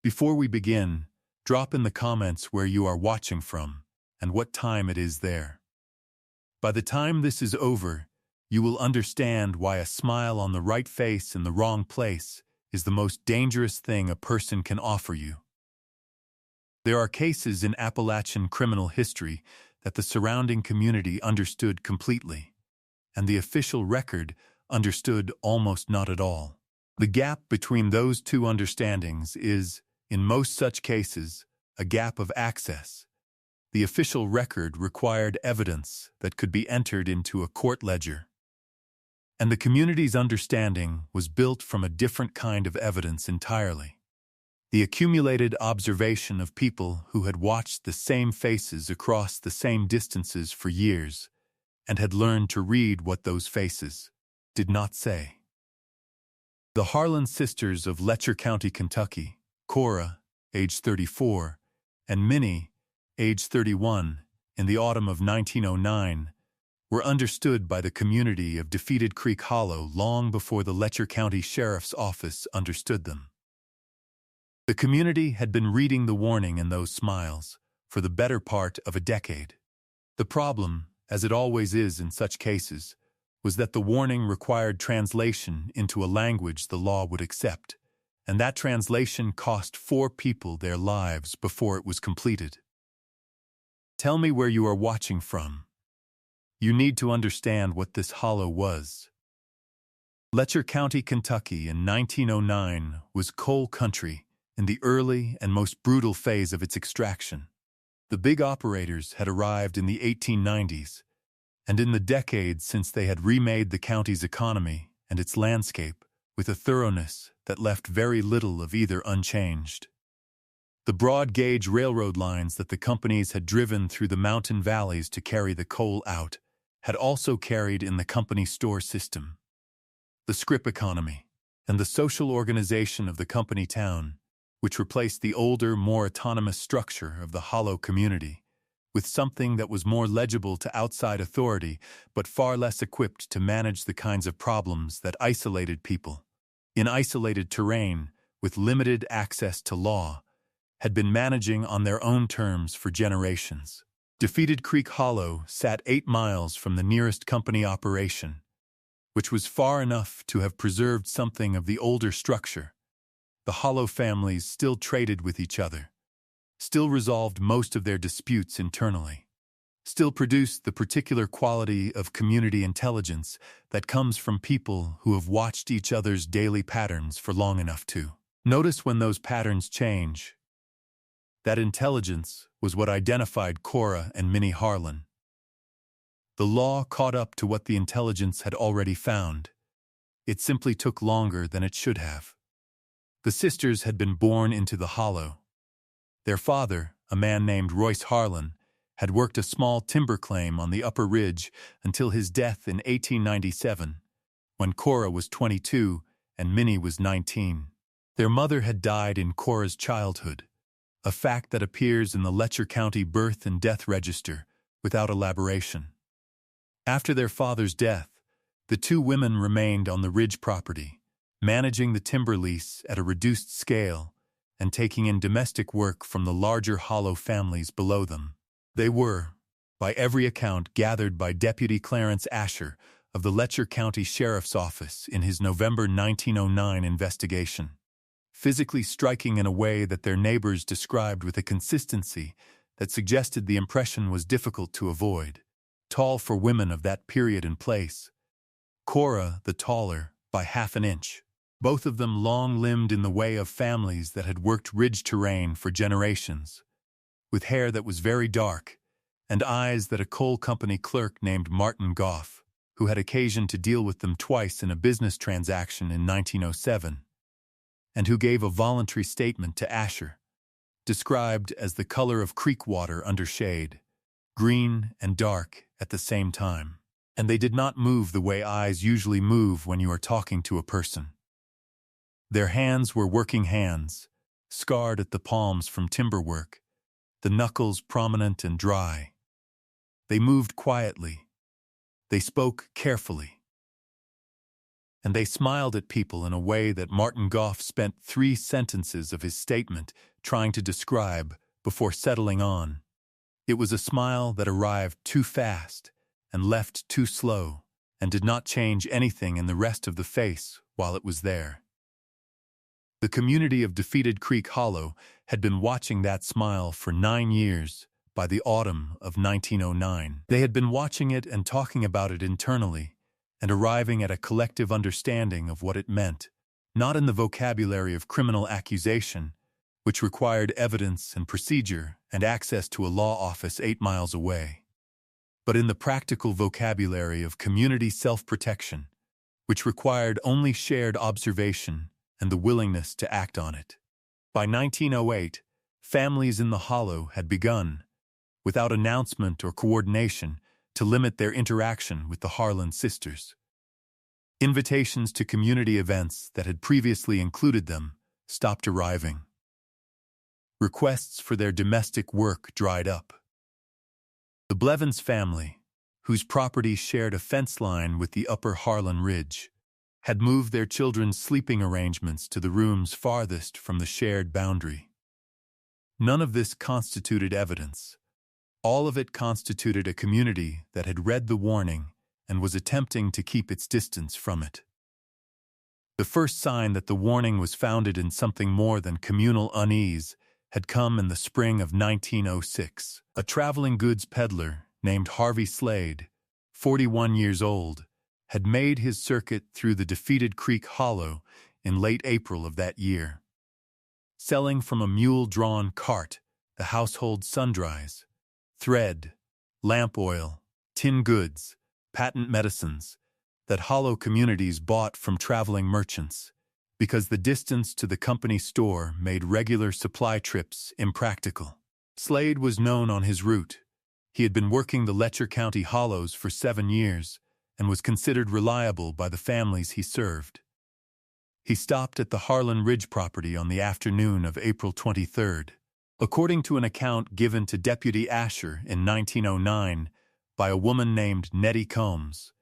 Before we begin, drop in the comments where you are watching from and what time it is there. By the time this is over, you will understand why a smile on the right face in the wrong place is the most dangerous thing a person can offer you. There are cases in Appalachian criminal history that the surrounding community understood completely, and the official record understood almost not at all. The gap between those two understandings is, in most such cases, a gap of access. The official record required evidence that could be entered into a court ledger, and the community's understanding was built from a different kind of evidence entirely. The accumulated observation of people who had watched the same faces across the same distances for years and had learned to read what those faces did not say. The Harlan sisters of Letcher County, Kentucky, Cora, age 34, and Minnie, age 31, in the autumn of 1909, were understood by the community of Defeated Creek Hollow long before the Letcher County Sheriff's Office understood them. The community had been reading the warning in those smiles for the better part of a decade. The problem, as it always is in such cases, was that the warning required translation into a language the law would accept, and that translation cost 4 people their lives before it was completed. Tell me where you are watching from. You need to understand what this hollow was. Letcher County, Kentucky in 1909 was coal country in the early and most brutal phase of its extraction. The big operators had arrived in the 1890s, and in the decades since they had remade the county's economy and its landscape with a thoroughness that left very little of either unchanged. The broad-gauge railroad lines that the companies had driven through the mountain valleys to carry the coal out had also carried in the company store system. The scrip economy and the social organization of the company town, which replaced the older, more autonomous structure of the hollow community, with something that was more legible to outside authority but far less equipped to manage the kinds of problems that isolated people, in isolated terrain with limited access to law, had been managing on their own terms for generations. Defeated Creek Hollow sat 8 miles from the nearest company operation, which was far enough to have preserved something of the older structure. The Hollow families still traded with each other, still resolved most of their disputes internally, still produced the particular quality of community intelligence that comes from people who have watched each other's daily patterns for long enough to notice when those patterns change. That intelligence was what identified Cora and Minnie Harlan. The law caught up to what the intelligence had already found. It simply took longer than it should have. The sisters had been born into the hollow. Their father, a man named Royce Harlan, had worked a small timber claim on the upper ridge until his death in 1897, when Cora was 22 and Minnie was 19. Their mother had died in Cora's childhood, a fact that appears in the Letcher County birth and death register without elaboration. After their father's death, the 2 women remained on the ridge property, managing the timber lease at a reduced scale and taking in domestic work from the larger hollow families below them. They were, by every account, gathered by Deputy Clarence Asher of the Letcher County Sheriff's Office in his November 1909 investigation, physically striking in a way that their neighbors described with a consistency that suggested the impression was difficult to avoid. Tall for women of that period and place, Cora the taller by half an inch. Both of them long-limbed in the way of families that had worked ridge terrain for generations, with hair that was very dark and eyes that a coal company clerk named Martin Goff, who had occasion to deal with them twice in a business transaction in 1907, and who gave a voluntary statement to Asher, described as the color of creek water under shade, green and dark at the same time. And they did not move the way eyes usually move when you are talking to a person. Their hands were working hands, scarred at the palms from timber work, the knuckles prominent and dry. They moved quietly. They spoke carefully. and they smiled at people in a way that Martin Goff spent 3 sentences of his statement trying to describe before settling on. It was a smile that arrived too fast and left too slow, and did not change anything in the rest of the face while it was there. The community of Defeated Creek Hollow had been watching that smile for 9 years. By the autumn of 1909, they had been watching it and talking about it internally, and arriving at a collective understanding of what it meant, not in the vocabulary of criminal accusation, which required evidence and procedure and access to a law office 8 miles away, but in the practical vocabulary of community self-protection, which required only shared observation and the willingness to act on it. By 1908, families in the Hollow had begun, without announcement or coordination, to limit their interaction with the Harlan sisters. Invitations to community events that had previously included them stopped arriving. Requests for their domestic work dried up. The Blevins family, whose property shared a fence line with the upper Harlan Ridge, had moved their children's sleeping arrangements to the rooms farthest from the shared boundary. None of this constituted evidence. All of it constituted a community that had read the warning and was attempting to keep its distance from it. The first sign that the warning was founded in something more than communal unease had come in the spring of 1906. A traveling goods peddler named Harvey Slade, 41 years old, had made his circuit through the Defeated Creek Hollow in late April of that year, selling from a mule-drawn cart the household sundries, thread, lamp oil, tin goods, patent medicines that Hollow communities bought from traveling merchants, because the distance to the company store made regular supply trips impractical. Slade was known on his route. He had been working the Letcher County Hollows for 7 years and was considered reliable by the families he served. He stopped at the Harlan Ridge property on the afternoon of April 23rd. According to an account given to Deputy Asher in 1909 by a woman named Nettie Combs,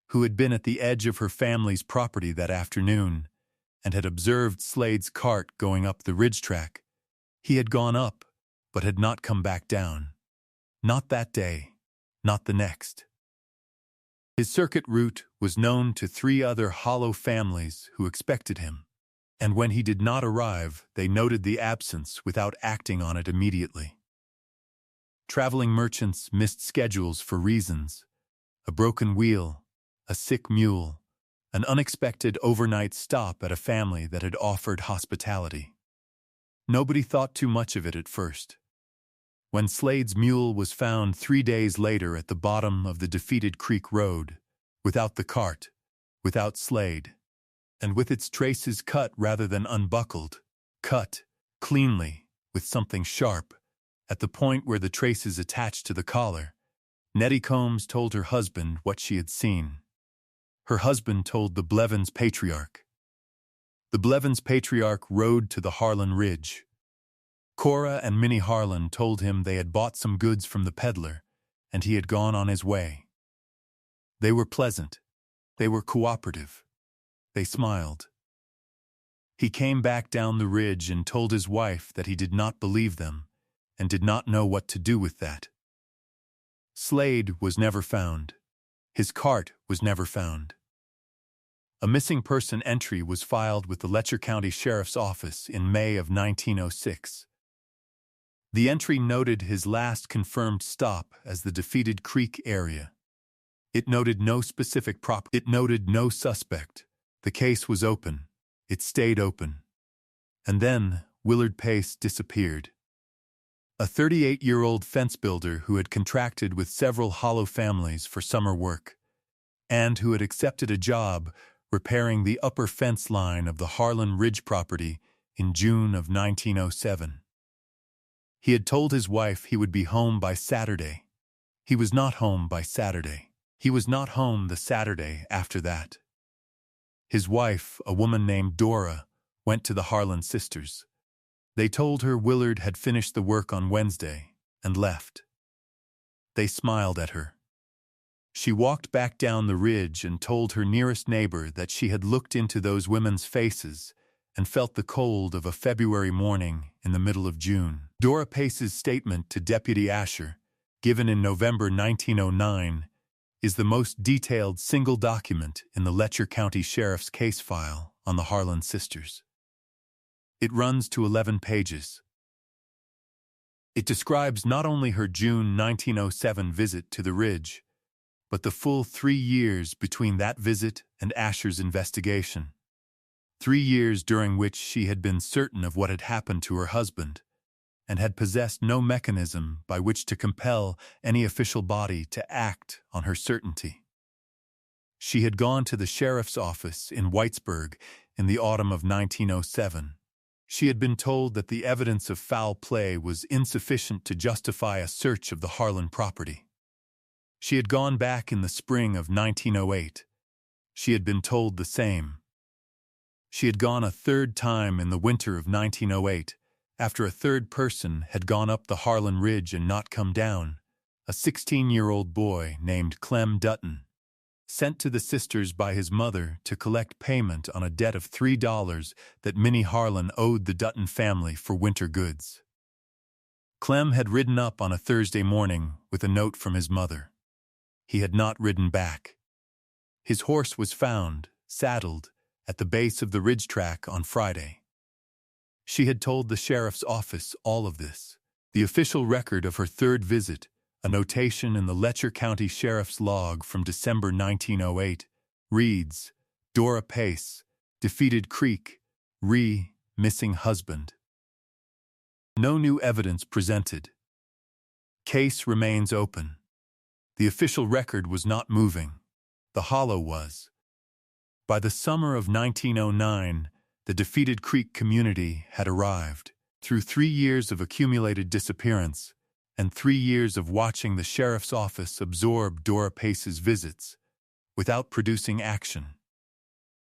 who had been at the edge of her family's property that afternoon and had observed Slade's cart going up the ridge track, he had gone up, but had not come back down. Not that day, not the next. His circuit route was known to 3 other Hollow families who expected him, and when he did not arrive, they noted the absence without acting on it immediately. Traveling merchants missed schedules for reasons: a broken wheel, a sick mule, an unexpected overnight stop at a family that had offered hospitality. Nobody thought too much of it at first. When Slade's mule was found 3 days later at the bottom of the Defeated Creek Road, without the cart, without Slade, and with its traces cut rather than unbuckled, cut cleanly with something sharp, at the point where the traces attached to the collar, Nettie Combs told her husband what she had seen. Her husband told the Blevins patriarch. The Blevins patriarch rode to the Harlan Ridge. Cora and Minnie Harlan told him they had bought some goods from the peddler, and he had gone on his way. They were pleasant. They were cooperative. They smiled. He came back down the ridge and told his wife that he did not believe them and did not know what to do with that. Slade was never found. His cart was never found. A missing person entry was filed with the Letcher County Sheriff's Office in May of 1906. The entry noted his last confirmed stop as the Defeated Creek area. It noted no specific It noted no suspect. The case was open. It stayed open. And then Willard Pace disappeared. A 38-year-old fence builder who had contracted with several Hollow families for summer work, and who had accepted a job repairing the upper fence line of the Harlan Ridge property in June of 1907. He had told his wife he would be home by Saturday. He was not home by Saturday. He was not home the Saturday after that. His wife, a woman named Dora, went to the Harlan sisters. They told her Willard had finished the work on Wednesday and left. They smiled at her. She walked back down the ridge and told her nearest neighbor that she had looked into those women's faces and felt the cold of a February morning in the middle of June. Dora Pace's statement to Deputy Asher, given in November 1909, is the most detailed single document in the Letcher County Sheriff's case file on the Harlan sisters. It runs to 11 pages. It describes not only her June 1907 visit to the ridge, but the full 3 years between that visit and Asher's investigation. 3 years during which she had been certain of what had happened to her husband, and had possessed no mechanism by which to compel any official body to act on her certainty. She had gone to the sheriff's office in Whitesburg in the autumn of 1907. She had been told that the evidence of foul play was insufficient to justify a search of the Harlan property. She had gone back in the spring of 1908. She had been told the same. She had gone a third time in the winter of 1908, after a third person had gone up the Harlan Ridge and not come down, a 16-year-old boy named Clem Dutton, sent to the sisters by his mother to collect payment on a debt of $3 that Minnie Harlan owed the Dutton family for winter goods. Clem had ridden up on a Thursday morning with a note from his mother. He had not ridden back. His horse was found, saddled, at the base of the ridge track on Friday. She had told the sheriff's office all of this. The official record of her third visit, a notation in the Letcher County Sheriff's log from December 1908, reads, Dora Pace, Defeated Creek, missing husband. No new evidence presented. Case remains open. The official record was not moving. The hollow was. By the summer of 1909, the Defeated Creek community had arrived. Through 3 years of accumulated disappearance and 3 years of watching the sheriff's office absorb Dora Pace's visits without producing action.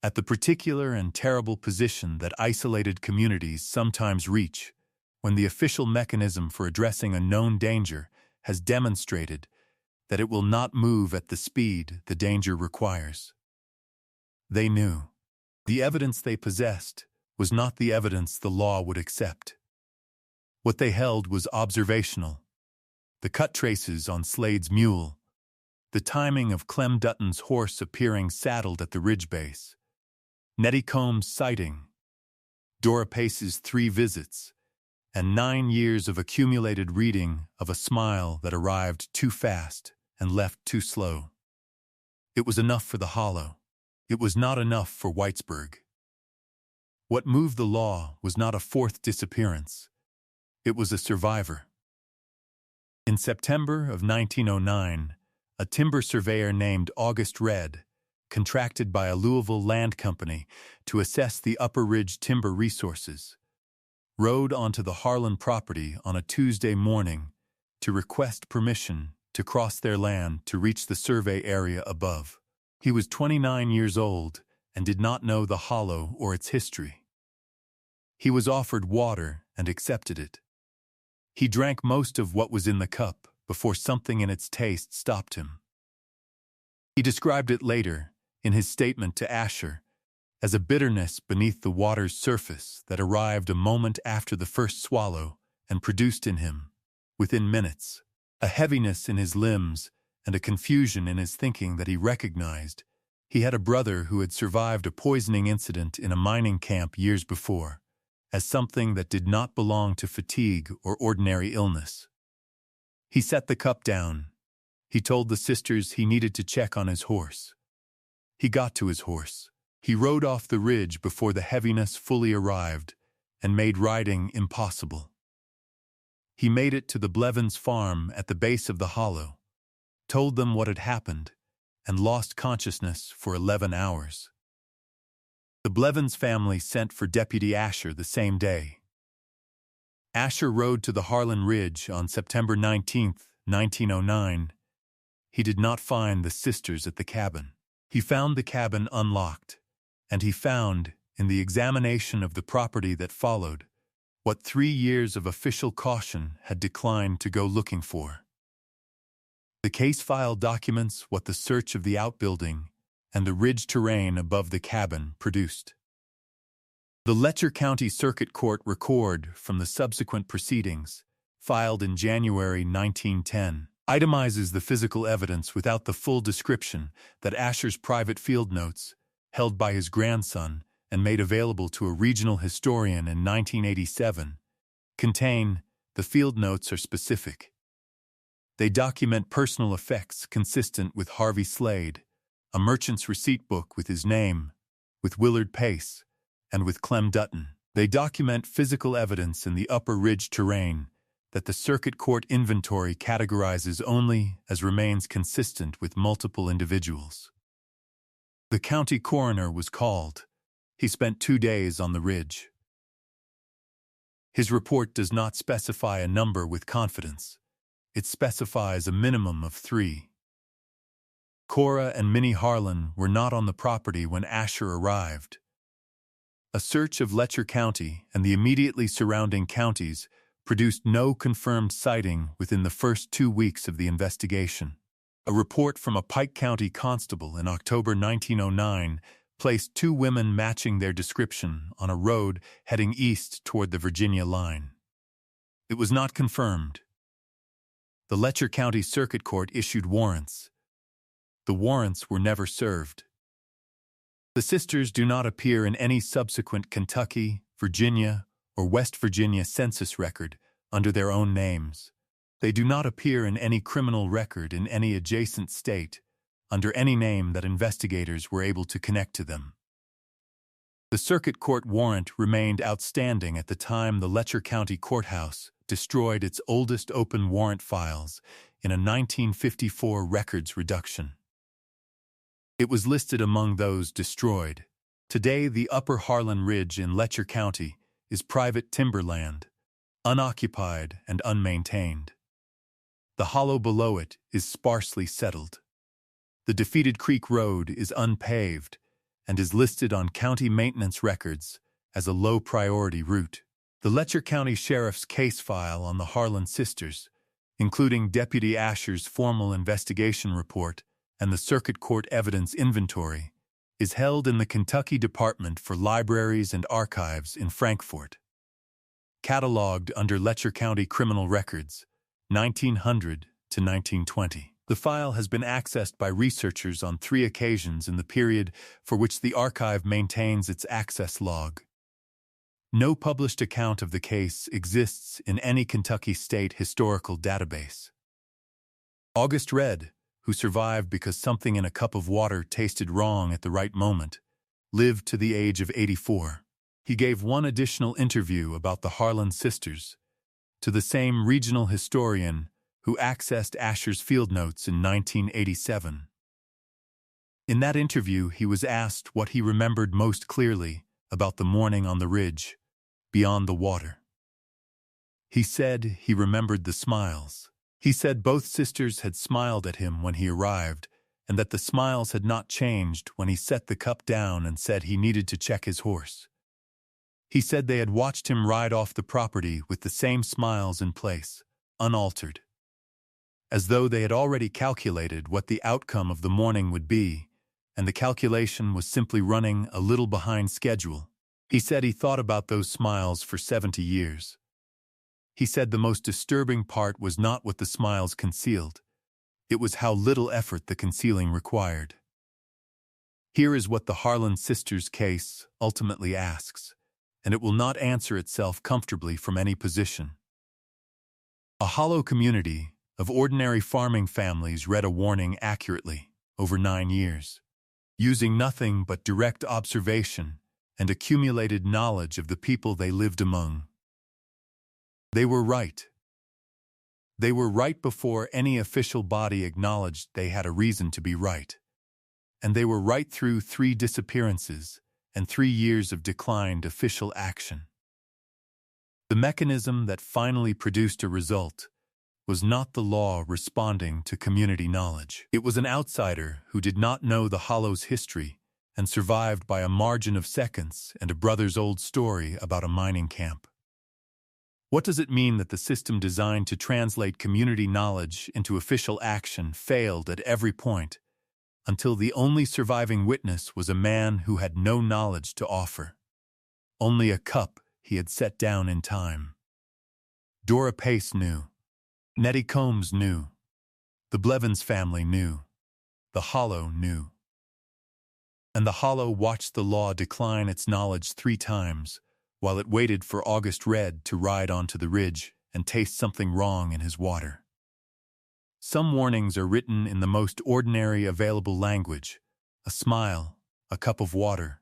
At the particular and terrible position that isolated communities sometimes reach when the official mechanism for addressing a known danger has demonstrated that it will not move at the speed the danger requires. They knew. The evidence they possessed was not the evidence the law would accept. What they held was observational. The cut traces on Slade's mule, the timing of Clem Dutton's horse appearing saddled at the ridge base, Nettie Combs' sighting, Dora Pace's 3 visits, and 9 years of accumulated reading of a smile that arrived too fast and left too slow. It was enough for the hollow. It was not enough for Whitesburg. What moved the law was not a 4th disappearance. It was a survivor. In September of 1909, a timber surveyor named August Redd, contracted by a Louisville land company to assess the Upper Ridge timber resources, rode onto the Harlan property on a Tuesday morning to request permission to cross their land to reach the survey area above. He was 29 years old and did not know the hollow or its history. He was offered water and accepted it. He drank most of what was in the cup before something in its taste stopped him. He described it later, in his statement to Asher, as a bitterness beneath the water's surface that arrived a moment after the first swallow and produced in him, within minutes, a heaviness in his limbs and a confusion in his thinking that he recognized. He had a brother who had survived a poisoning incident in a mining camp years before, as something that did not belong to fatigue or ordinary illness. He set the cup down. He told the sisters he needed to check on his horse. He got to his horse. He rode off the ridge before the heaviness fully arrived and made riding impossible. He made it to the Blevins' farm at the base of the hollow, told them what had happened, and lost consciousness for 11 hours. The Blevins family sent for Deputy Asher the same day. Asher rode to the Harlan Ridge on September 19, 1909. He did not find the sisters at the cabin. He found the cabin unlocked, and he found, in the examination of the property that followed, what 3 years of official caution had declined to go looking for. The case file documents what the search of the outbuilding and the ridge terrain above the cabin produced. The Letcher County Circuit Court record from the subsequent proceedings, filed in January 1910, itemizes the physical evidence without the full description that Asher's private field notes, held by his grandson and made available to a regional historian in 1987, contain. The field notes are specific. They document personal effects consistent with Harvey Slade, a merchant's receipt book with his name, with Willard Pace, and with Clem Dutton. They document physical evidence in the upper ridge terrain that the Circuit Court inventory categorizes only as remains consistent with multiple individuals. The county coroner was called. He spent 2 days on the ridge. His report does not specify a number with confidence. It specifies a minimum of 3. Cora and Minnie Harlan were not on the property when Asher arrived. A search of Letcher County and the immediately surrounding counties produced no confirmed sighting within the first 2 weeks of the investigation. A report from a Pike County constable in October 1909 placed 2 women matching their description on a road heading east toward the Virginia line. It was not confirmed. The Letcher County Circuit Court issued warrants. The warrants were never served. The sisters do not appear in any subsequent Kentucky, Virginia, or West Virginia census record under their own names. They do not appear in any criminal record in any adjacent state under any name that investigators were able to connect to them. The Circuit Court warrant remained outstanding at the time the Letcher County Courthouse destroyed its oldest open warrant files in a 1954 records reduction. It was listed among those destroyed. Today, the Upper Harlan Ridge in Letcher County is private timberland, unoccupied and unmaintained. The hollow below it is sparsely settled. The Defeated Creek Road is unpaved and is listed on county maintenance records as a low-priority route. The Letcher County Sheriff's case file on the Harlan sisters, including Deputy Asher's formal investigation report and the Circuit Court evidence inventory, is held in the Kentucky Department for Libraries and Archives in Frankfort. Catalogued under Letcher County Criminal Records, 1900 to 1920. The file has been accessed by researchers on 3 occasions in the period for which the archive maintains its access log. No published account of the case exists in any Kentucky State historical database. August Red, who survived because something in a cup of water tasted wrong at the right moment, lived to the age of 84. He gave one additional interview about the Harlan sisters to the same regional historian who accessed Asher's field notes in 1987. In that interview, he was asked what he remembered most clearly about the morning on the ridge, beyond the water. He said he remembered the smiles. He said both sisters had smiled at him when he arrived, and that the smiles had not changed when he set the cup down and said he needed to check his horse. He said they had watched him ride off the property with the same smiles in place, unaltered, as though they had already calculated what the outcome of the morning would be, and the calculation was simply running a little behind schedule. He said he thought about those smiles for 70 years. He said the most disturbing part was not what the smiles concealed. It was how little effort the concealing required. Here is what the Harlan sisters' case ultimately asks, and it will not answer itself comfortably from any position. A hollow community of ordinary farming families read a warning accurately over 9 years, using nothing but direct observation and accumulated knowledge of the people they lived among. They were right. They were right before any official body acknowledged they had a reason to be right. And they were right through 3 disappearances and 3 years of declined official action. The mechanism that finally produced a result was not the law responding to community knowledge. It was an outsider who did not know the Hollow's history and survived by a margin of seconds and a brother's old story about a mining camp. What does it mean that the system designed to translate community knowledge into official action failed at every point, until the only surviving witness was a man who had no knowledge to offer? Only a cup he had set down in time. Dora Pace knew. Nettie Combs knew. The Blevins family knew. The Hollow knew. And the Hollow watched the law decline its knowledge 3 times, while it waited for August Red to ride onto the ridge and taste something wrong in his water. Some warnings are written in the most ordinary available language: a smile, a cup of water,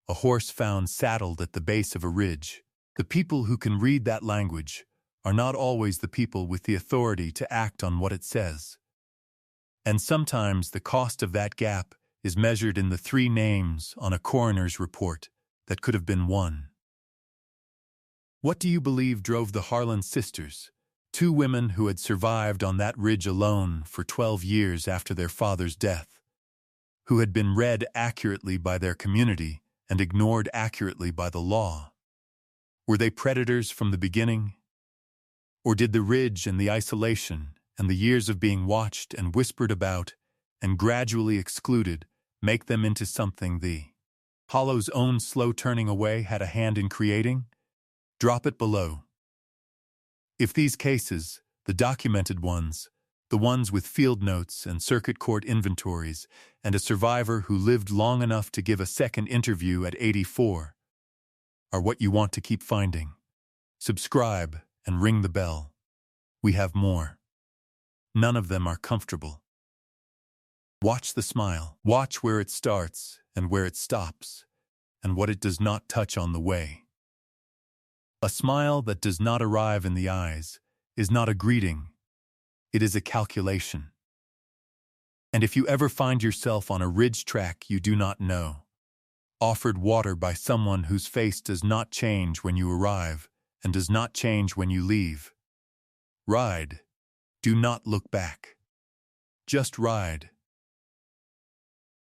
a horse found saddled at the base of a ridge. The people who can read that language are not always the people with the authority to act on what it says. And sometimes the cost of that gap is measured in the 3 names on a coroner's report that could have been 1. What do you believe drove the Harlan sisters, 2 women who had survived on that ridge alone for 12 years after their father's death, who had been read accurately by their community and ignored accurately by the law? Were they predators from the beginning? Or did the ridge and the isolation and the years of being watched and whispered about and gradually excluded make them into something the Hollow's own slow turning away had a hand in creating? Drop it below. If these cases, the documented ones, the ones with field notes and circuit court inventories, and a survivor who lived long enough to give a second interview at 84, are what you want to keep finding, subscribe and ring the bell. We have more. None of them are comfortable. Watch the smile. Watch where it starts and where it stops, and what it does not touch on the way. A smile that does not arrive in the eyes is not a greeting. It is a calculation. And if you ever find yourself on a ridge track you do not know, offered water by someone whose face does not change when you arrive and does not change when you leave, ride. Do not look back. Just ride.